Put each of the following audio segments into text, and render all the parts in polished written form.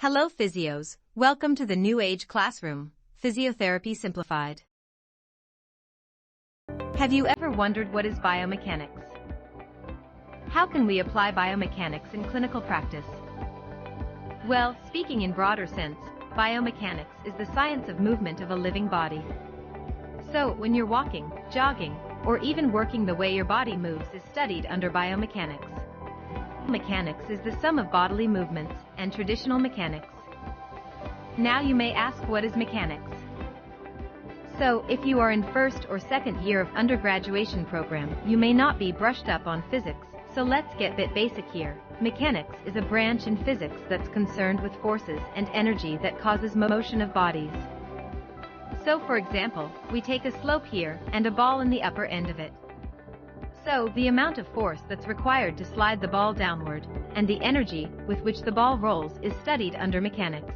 Hello physios, welcome to the New Age Classroom, Physiotherapy Simplified. Have you ever wondered what is biomechanics? How can we apply biomechanics in clinical practice? Well, speaking in broader sense, biomechanics is the science of movement of a living body. So, when you're walking, jogging, or even working the way your body moves is studied under biomechanics. Mechanics is the sum of bodily movements and traditional mechanics. Now you may ask, what is mechanics? So, if you are in first or second year of undergraduation program, you may not be brushed up on physics, so let's get bit basic here. Mechanics is a branch in physics that's concerned with forces and energy that causes motion of bodies. So for example, we take a slope here and a ball in the upper end of it. So, the amount of force that's required to slide the ball downward, and the energy with which the ball rolls is studied under mechanics.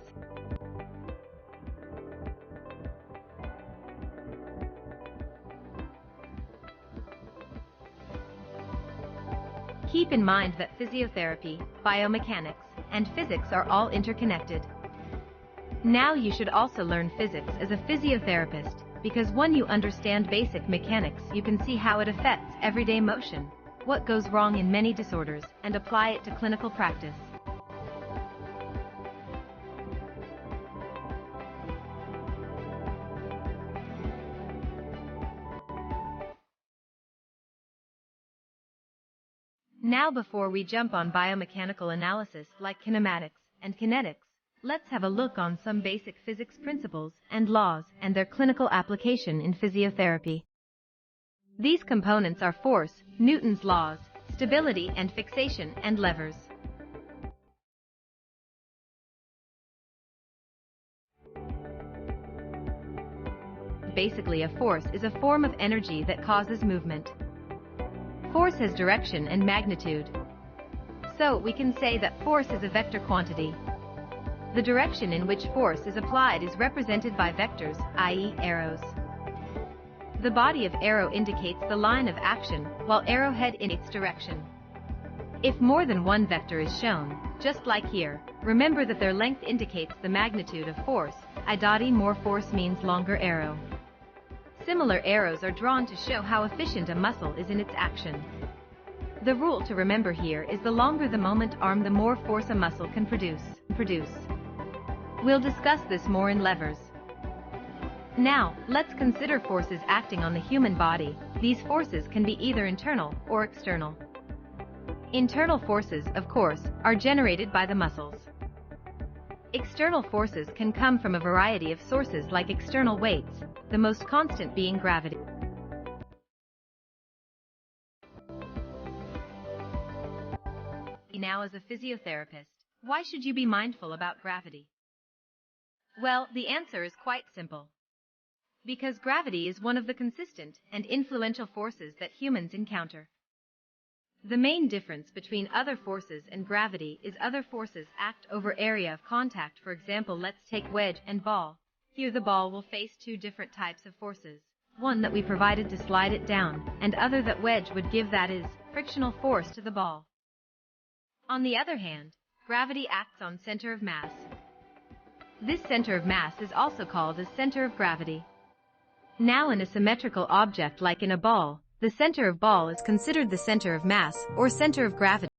Keep in mind that physiotherapy, biomechanics, and physics are all interconnected. Now you should also learn physics as a physiotherapist, because when you understand basic mechanics you can see how it affects everyday motion, what goes wrong in many disorders, and apply it to clinical practice. Now before we jump on biomechanical analysis like kinematics and kinetics, let's have a look on some basic physics principles and laws and their clinical application in physiotherapy. These components are force, Newton's laws, stability and fixation, and levers. Basically, a force is a form of energy that causes movement. Force has direction and magnitude. So we can say that force is a vector quantity. The direction in which force is applied is represented by vectors, i.e. arrows. The body of arrow indicates the line of action, while arrowhead indicates direction. If more than one vector is shown, just like here, remember that their length indicates the magnitude of force, i.e. more force means longer arrow. Similar arrows are drawn to show how efficient a muscle is in its action. The rule to remember here is the longer the moment arm, the more force a muscle can produce. We'll discuss this more in levers. Now, let's consider forces acting on the human body. These forces can be either internal or external. Internal forces, of course, are generated by the muscles. External forces can come from a variety of sources like external weights, the most constant being gravity. Now, as a physiotherapist, why should you be mindful about gravity? Well, the answer is quite simple. Because gravity is one of the consistent and influential forces that humans encounter. The main difference between other forces and gravity is other forces act over area of contact. For example, let's take wedge and ball. Here the ball will face two different types of forces. One that we provided to slide it down, and other that wedge would give, that is, frictional force to the ball. On the other hand, gravity acts on center of mass. This center of mass is also called a center of gravity. Now in a symmetrical object like in a ball, the center of ball is considered the center of mass, or center of gravity.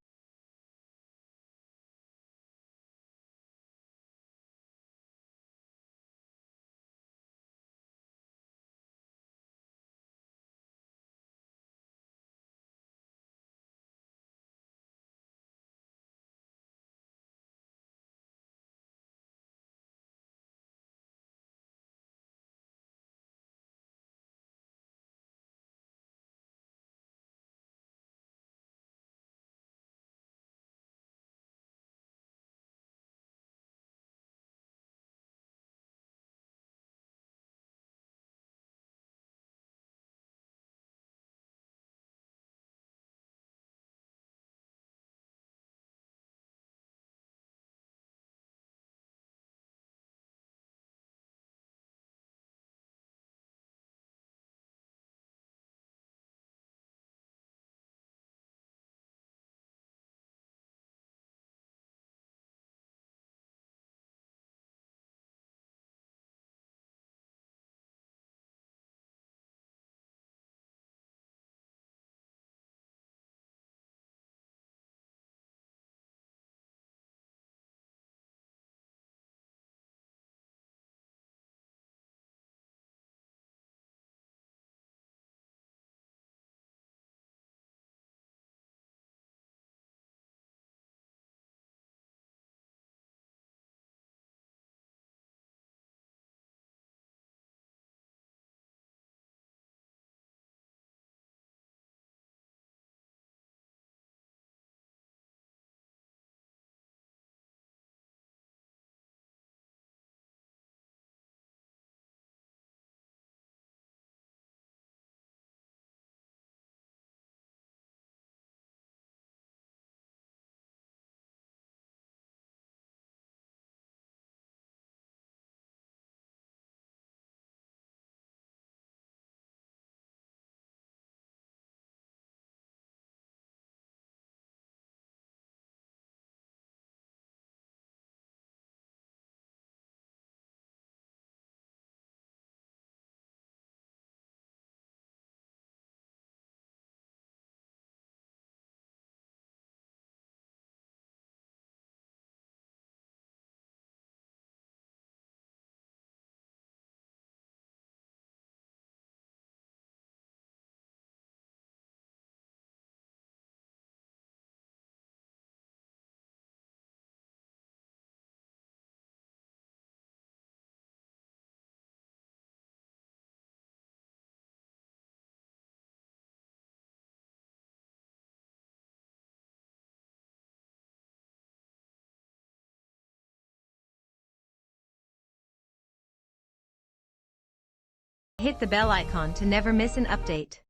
Hit the bell icon to never miss an update.